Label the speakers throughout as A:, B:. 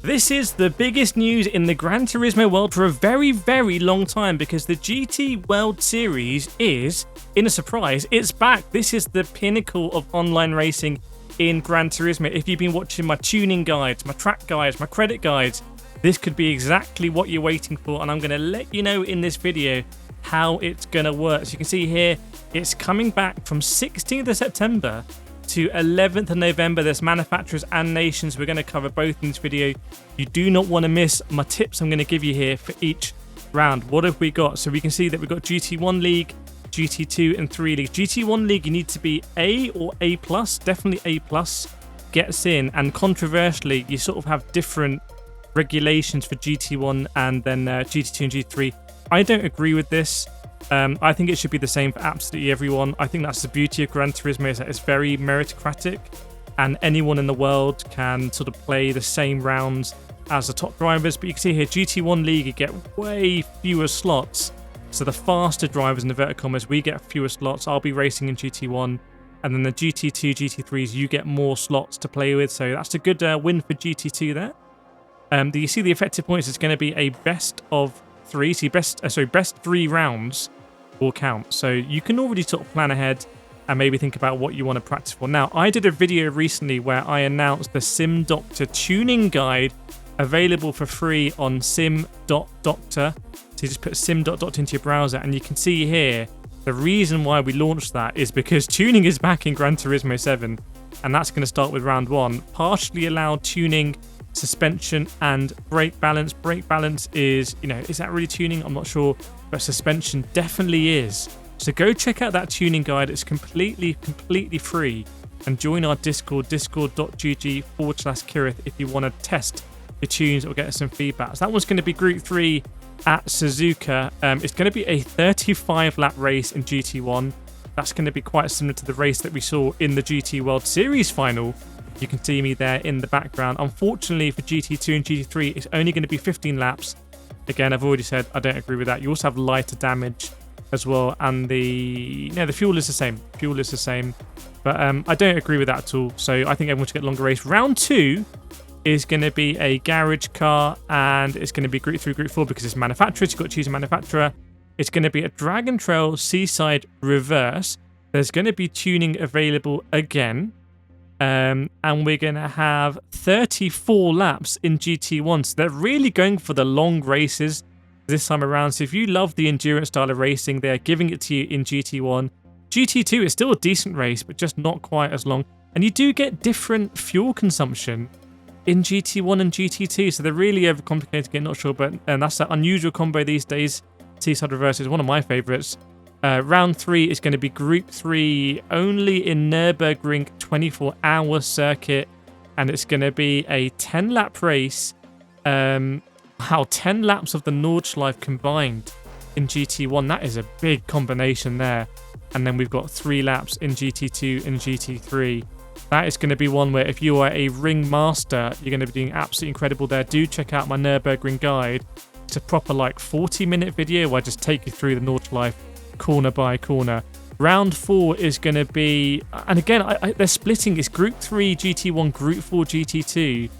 A: This is the biggest news in the Gran Turismo world for a very, very long time because the GT World Series is, in a surprise, it's back. This is the pinnacle of online racing in Gran Turismo. If you've been watching my tuning guides, my track guides, my credit guides, this could be exactly what you're waiting for, and I'm going to let you know in this video how it's going to work. So you can see here, it's coming back from 16th of September to 11th of November. There's manufacturers and nations. We're going to cover both in this video. You do not want to miss my tips I'm going to give you here for each round. What have we got? So we can see that we've got GT1 League, GT2 and 3 League. GT1 League, you need to be A or A+, definitely A+, gets in. And controversially, you sort of have different regulations for GT1 and then GT2 and GT3. I don't agree with this. I think it should be the same for absolutely everyone. I think that's the beauty of Gran Turismo, is that it's very meritocratic and anyone in the world can sort of play the same rounds as the top drivers. But you can see here, GT1 League, you get way fewer slots. So the faster drivers in the inverted commas, we get fewer slots. I'll be racing in GT1. And then the GT2, GT3s, you get more slots to play with. So that's a good win for GT2 there. You see the effective points is going to be a best of 3. So best 3 rounds will count. So you can already sort of plan ahead and maybe think about what you want to practice for. Now, I did a video recently where I announced the Sim Doctor tuning guide available for free on sim.doctor. So you just put sim.doctor into your browser, and you can see here the reason why we launched that is because tuning is back in Gran Turismo 7, and that's going to start with round 1. Partially allowed tuning, suspension and brake balance. Brake balance is, is that really tuning? I'm not sure, but suspension definitely is. So go check out that tuning guide. It's completely free, and join our Discord, discord.gg/Kireth, if you want to test your tunes or get some feedback. So that one's going to be Group 3 at Suzuka. It's going to be a 35 lap race in GT1. That's going to be quite similar to the race that we saw in the GT World Series final. You can see me there in the background. Unfortunately for GT2 and GT3, it's only going to be 15 laps. Again, I've already said I don't agree with that. You also have lighter damage as well, and the fuel is the same. Fuel is the same, but I don't agree with that at all. So I think everyone should get a longer race. Round 2 is going to be a garage car, and it's going to be Group 3, Group 4 because it's manufacturers. You've got to choose a manufacturer. It's going to be a Dragon Trail Seaside Reverse. There's going to be tuning available again. And we're going to have 34 laps in GT1. So they're really going for the long races this time around. So if you love the endurance style of racing, they're giving it to you in GT1. GT2 is still a decent race, but just not quite as long. And you do get different fuel consumption in GT1 and GT2. So they're really overcomplicating it, not sure. But that's an unusual combo these days. Seaside Reverse is one of my favourites. Round 3 is going to be Group 3 only in Nürburgring 24-hour circuit, and it's going to be a 10-lap race. 10 laps of the Nordschleife combined in GT1. That is a big combination there. And then we've got 3 laps in GT2 and GT3. That is going to be one where if you are a ring master, you're going to be doing absolutely incredible there. Do check out my Nürburgring guide. It's a proper 40-minute video where I just take you through the Nordschleife corner by corner. Round 4 is going to be, and again, they're splitting. It's Group 3 GT1, Group 4 GT2,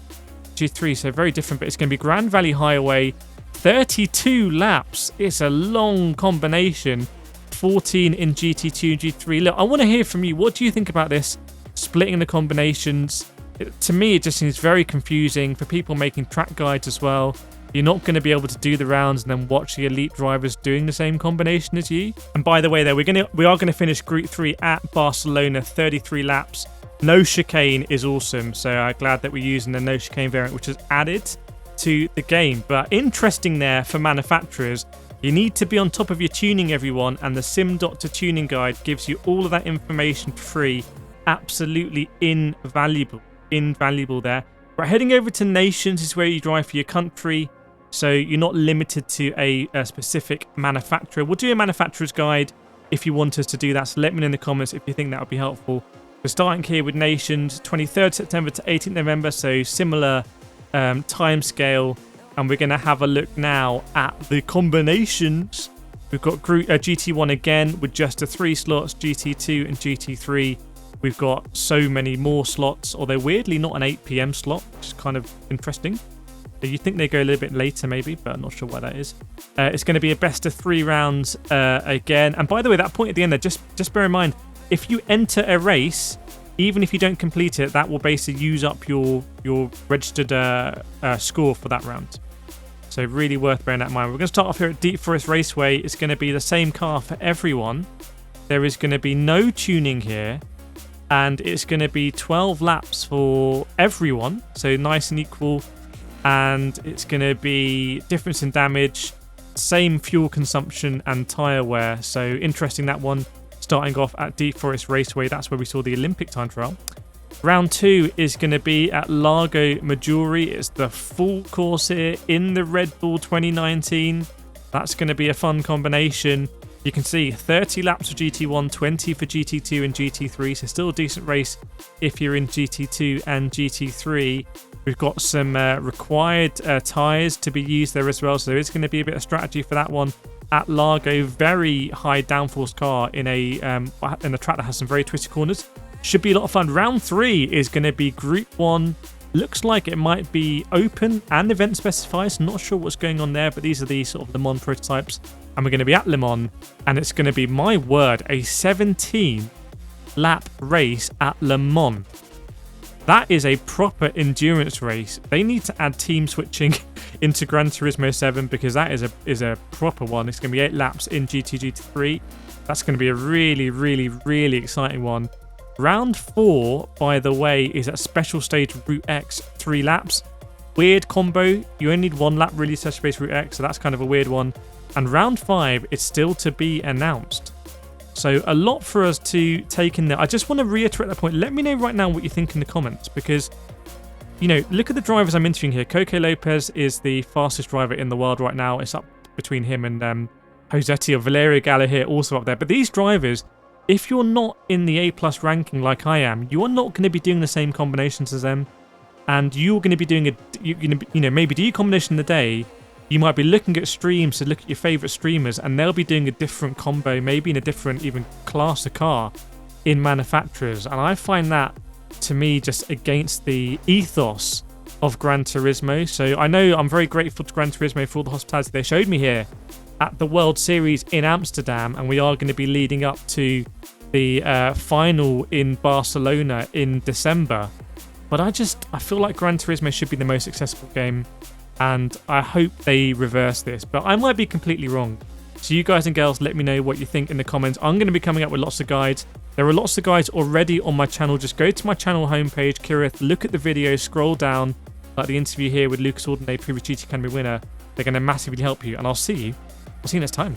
A: G3, so very different, but it's going to be Grand Valley Highway, 32 laps. It's a long combination, 14 in GT2 and G3. Look, I want to hear from you. What do you think about this, splitting the combinations? To me, it just seems very confusing for people making track guides as well. You're not going to be able to do the rounds and then watch the elite drivers doing the same combination as you. And by the way, there we are going to finish Group 3 at Barcelona, 33 laps. No chicane is awesome, so I'm glad that we're using the no chicane variant, which is added to the game. But interesting there for manufacturers, you need to be on top of your tuning, everyone, and the Sim Doctor tuning guide gives you all of that information for free. Absolutely invaluable there. Right, heading over to Nations is where you drive for your country. So you're not limited to a specific manufacturer. We'll do a manufacturer's guide if you want us to do that. So let me know in the comments if you think that would be helpful. We're starting here with Nations, 23rd September to 18th November. So similar time scale. And we're going to have a look now at the combinations. We've got GT1 again with just the 3 slots, GT2 and GT3. We've got so many more slots, although weirdly not an 8 PM slot, which is kind of interesting. You think they go a little bit later maybe, but I'm not sure why that is. It's going to be a best of 3 rounds again. And by the way, that point at the end there, just bear in mind, if you enter a race, even if you don't complete it, that will basically use up your registered score for that round. So really worth bearing that in mind. We're going to start off here at Deep Forest Raceway. It's going to be the same car for everyone. There is going to be no tuning here. And it's going to be 12 laps for everyone. So nice and equal. And it's going to be difference in damage, same fuel consumption and tyre wear. So interesting, that one starting off at Deep Forest Raceway. That's where we saw the Olympic time trial. Round 2 is going to be at Largo Maggiore. It's the full course here in the Red Bull 2019. That's going to be a fun combination. You can see 30 laps for GT1, 20 for GT2 and GT3. So still a decent race if you're in GT2 and GT3. We've got some required tyres to be used there as well. So there is going to be a bit of strategy for that one. At Largo, very high downforce car in a track that has some very twisty corners. Should be a lot of fun. Round 3 is going to be Group 1. Looks like it might be open and event specified. So not sure what's going on there, but these are the sort of Le Mans prototypes. And we're going to be at Le Mans, and it's going to be, my word, a 17-lap race at Le Mans. That is a proper endurance race. They need to add team switching into Gran Turismo 7 because that is a proper one. It's going to be 8 laps in GT, GT3. That's going to be a really, really, really exciting one. Round 4, by the way, is at Special Stage Route X, 3 laps. Weird combo. You only need 1 lap really Special Stage Route X, so that's kind of a weird one. And round 5 is still to be announced. So a lot for us to take in there. I just want to reiterate that point. Let me know right now what you think in the comments because, you know, look at the drivers I'm interviewing here. Coco Lopez is the fastest driver in the world right now. It's up between him and Josetti or Valerio Gala here, also up there. But these drivers, if you're not in the A+ ranking like I am, you are not going to be doing the same combinations as them. And you're going to be doing maybe do your combination in the day. You might be looking at streams to look at your favourite streamers and they'll be doing a different combo, maybe in a different even class of car in manufacturers. And I find that, to me, just against the ethos of Gran Turismo. So I know I'm very grateful to Gran Turismo for all the hospitality they showed me here at the World Series in Amsterdam. And we are going to be leading up to the final in Barcelona in December. But I feel like Gran Turismo should be the most accessible game. And I hope they reverse this, but I might be completely wrong. So you guys and girls, let me know what you think in the comments. I'm going to be coming up with lots of guides. There are lots of guides already on my channel. Just go to my channel homepage, Kireth, look at the video, scroll down, like the interview here with Lucas Ordonez, previous GT Academy winner. They're going to massively help you, and I'll see you next time.